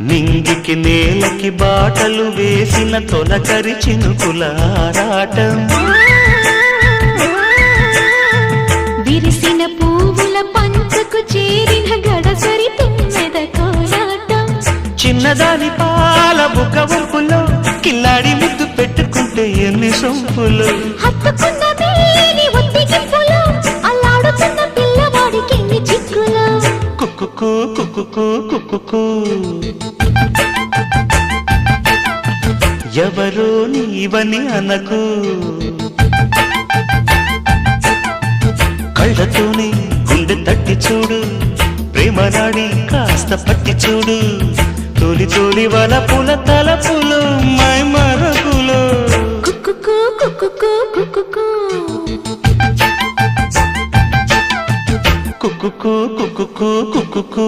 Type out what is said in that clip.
నింగికి నేలకి బాటలు వేసిన తొలకరి చినుకుల ఆరాటం విరిసిన పువ్వుల పంచకు చేరిన గడసరి తుమ్మెద కోలాటం చిన్నదాని పాల బుక్క వంపులో కిల్లాడి ముద్దు పెట్టుకుంటే ఎన్ని సొంపులు హత్తుకున్న మేని ఒత్తిగింపులో అల్లాడుతున్న పిల్లవాడికి ఎన్ని చిక్కులు కుక్కుకు కుక్కుకు కుక్కుకు ఎవరో నీవని అనకు కళ్ళతోనే గుండె తట్టి చూడు ప్రేమ నాడి కాస్త పట్టి చూడు తొలి తొలి వలపుల తలపులు మై మరపులు కుక్కుకు కుక్కుకు కుక్కుకు కుక్కుకు కుక్కుకు కుక్కుకు